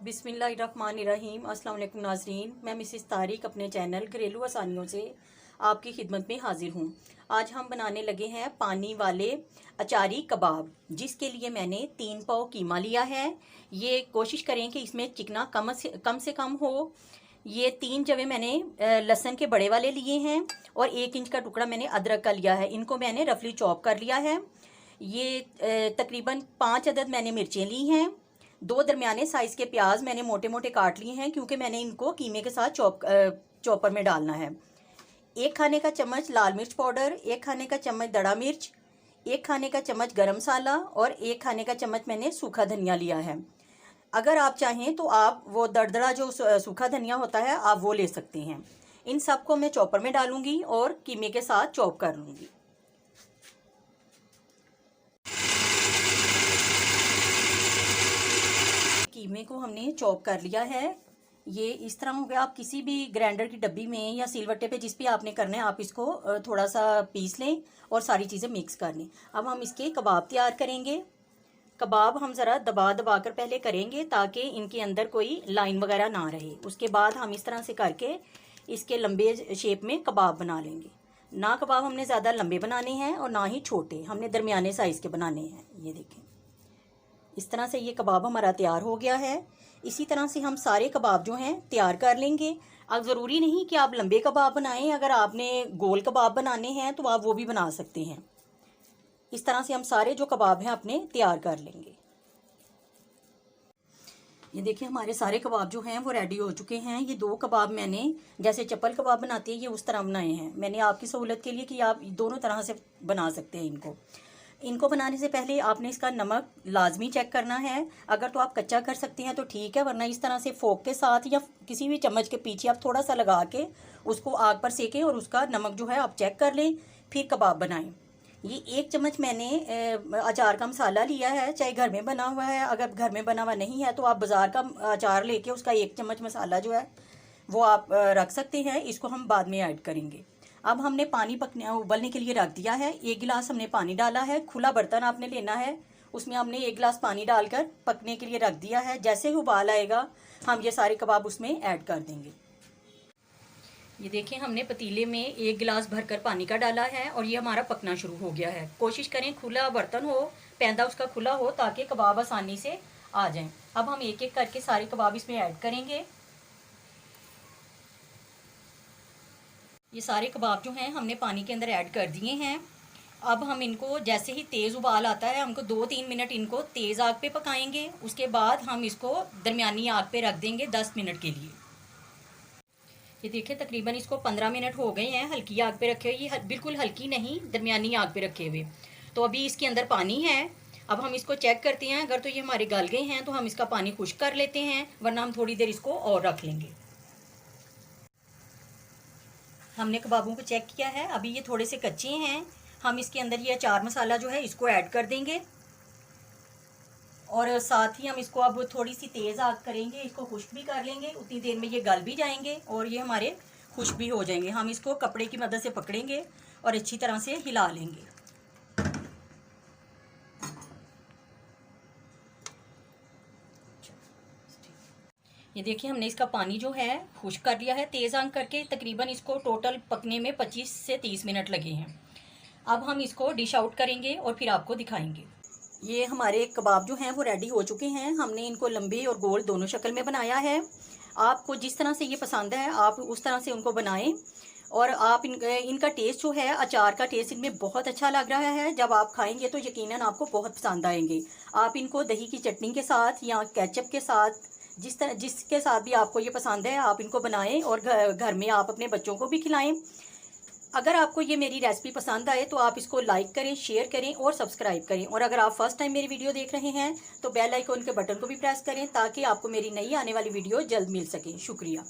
बिस्मिल्लाहिर्रहमानिर्रहीम। अस्सलाम वालेकुम नाज़रीन, मैं मिसिस तारिक अपने चैनल घरेलू आसानियों से आपकी खिदमत में हाजिर हूँ। आज हम बनाने लगे हैं पानी वाले अचारी कबाब, जिसके लिए मैंने 3 पाव कीमा लिया है। ये कोशिश करें कि इसमें चिकना कम से कम हो। ये 3 जवे मैंने लहसुन के बड़े वाले लिए हैं और 1 इंच का टुकड़ा मैंने अदरक का लिया है। इनको मैंने रफली चॉप कर लिया है। ये तकरीबन 5 अदद मैंने मिर्चें ली हैं। 2 दरमियाने साइज़ के प्याज मैंने मोटे मोटे काट लिए हैं, क्योंकि मैंने इनको कीमे के साथ चॉपर में डालना है। 1 खाने का चम्मच लाल मिर्च पाउडर, 1 खाने का चम्मच दड़ा मिर्च, 1 खाने का चम्मच गरम मसाला और 1 खाने का चम्मच मैंने सूखा धनिया लिया है। अगर आप चाहें तो आप वो दरदरा जो सूखा धनिया होता है आप वो ले सकते हैं। इन सबको मैं चॉपर में डालूंगी और कीमे के साथ चॉप कर लूँगी। कीमे को हमने चॉप कर लिया है। ये इस तरह हो गया। आप किसी भी ग्राइंडर की डब्बी में या सिलवट्टे पे जिस भी आपने करना है आप इसको थोड़ा सा पीस लें और सारी चीज़ें मिक्स कर लें। अब हम इसके कबाब तैयार करेंगे। कबाब हम ज़रा दबा दबा कर पहले करेंगे ताकि इनके अंदर कोई लाइन वगैरह ना रहे। उसके बाद हम इस तरह से करके इसके लंबे शेप में कबाब बना लेंगे। ना कबाब हमने ज़्यादा लंबे बनाने हैं और ना ही छोटे, हमने दरमियाने साइज़ के बनाने हैं। ये देखें, इस तरह से ये कबाब हमारा तैयार हो गया है। इसी तरह से हम सारे कबाब जो हैं तैयार कर लेंगे। अब ज़रूरी नहीं कि आप लंबे कबाब बनाएं, अगर आपने गोल कबाब बनाने हैं तो आप वो भी बना सकते हैं। इस तरह से हम सारे जो कबाब हैं अपने तैयार कर लेंगे। ये देखिए, हमारे सारे कबाब जो हैं वो रेडी हो चुके हैं। ये 2 कबाब मैंने जैसे चप्पल कबाब बनाते हैं ये उस तरह बनाए हैं। मैंने आपकी सहूलत के लिए कि आप दोनों तरह से बना सकते हैं। इनको बनाने से पहले आपने इसका नमक लाजमी चेक करना है। अगर तो आप कच्चा कर सकते हैं तो ठीक है, वरना इस तरह से फोक के साथ या किसी भी चम्मच के पीछे आप थोड़ा सा लगा के उसको आग पर सेकें और उसका नमक जो है आप चेक कर लें, फिर कबाब बनाएं। ये 1 चम्मच मैंने अचार का मसाला लिया है, चाहे घर में बना हुआ है। अगर घर में बना हुआ नहीं है तो आप बाज़ार का अचार लेके उसका 1 चम्मच मसाला जो है वो आप रख सकते हैं। इसको हम बाद में ऐड करेंगे। अब हमने पानी उबलने के लिए रख दिया है। 1 गिलास हमने पानी डाला है। खुला बर्तन आपने लेना है, उसमें हमने 1 गिलास पानी डालकर पकने के लिए रख दिया है। जैसे ही उबाल आएगा हम ये सारे कबाब उसमें ऐड कर देंगे। ये देखें, हमने पतीले में 1 गिलास भरकर पानी का डाला है और ये हमारा पकना शुरू हो गया है। कोशिश करें खुला बर्तन हो, पैंदा उसका खुला हो, ताकि कबाब आसानी से आ जाएं। अब हम एक एक करके सारे कबाब इसमें ऐड करेंगे। ये सारे कबाब जो हैं हमने पानी के अंदर ऐड कर दिए हैं। अब हम इनको जैसे ही तेज़ उबाल आता है हमको 2-3 मिनट इनको तेज़ आग पे पकाएंगे। उसके बाद हम इसको दरमियानी आग पे रख देंगे 10 मिनट के लिए। ये देखिए, तकरीबन इसको 15 मिनट हो गए हैं हल्की आग पे रखे हुए। ये बिल्कुल हल्की नहीं, दरमियानी आग पे रखे हुए। तो अभी इसके अंदर पानी है। अब हम इसको चेक करते हैं। अगर तो ये हमारे गल गए हैं तो हम इसका पानी खुश्क कर लेते हैं, वरना हम थोड़ी देर इसको और रख लेंगे। हमने कबाबों को चेक किया है, अभी ये थोड़े से कच्चे हैं। हम इसके अंदर ये अचार मसाला जो है इसको ऐड कर देंगे और साथ ही हम इसको अब थोड़ी सी तेज़ आग करेंगे, इसको खुश्क भी कर लेंगे। उतनी देर में ये गल भी जाएंगे और ये हमारे खुश्क भी हो जाएंगे। हम इसको कपड़े की मदद से पकड़ेंगे और अच्छी तरह से हिला लेंगे। ये देखिए, हमने इसका पानी जो है खुश्क कर लिया है तेज़ आंच करके। तकरीबन इसको टोटल पकने में 25 से 30 मिनट लगे हैं। अब हम इसको डिश आउट करेंगे और फिर आपको दिखाएंगे। ये हमारे कबाब जो हैं वो रेडी हो चुके हैं। हमने इनको लंबे और गोल दोनों शक्ल में बनाया है। आपको जिस तरह से ये पसंद है आप उस तरह से उनको बनाएं। और आप इनका टेस्ट जो है, अचार का टेस्ट इनमें बहुत अच्छा लग रहा है। जब आप खाएंगे तो यकीनन आपको बहुत पसंद आएंगे। आप इनको दही की चटनी के साथ या केचप के साथ, जिसके साथ भी आपको ये पसंद है, आप इनको बनाएं और घर में आप अपने बच्चों को भी खिलाएं। अगर आपको ये मेरी रेसिपी पसंद आए तो आप इसको लाइक करें, शेयर करें और सब्सक्राइब करें। और अगर आप फर्स्ट टाइम मेरी वीडियो देख रहे हैं तो बेल आइकन के बटन को भी प्रेस करें, ताकि आपको मेरी नई आने वाली वीडियो जल्द मिल सके। शुक्रिया।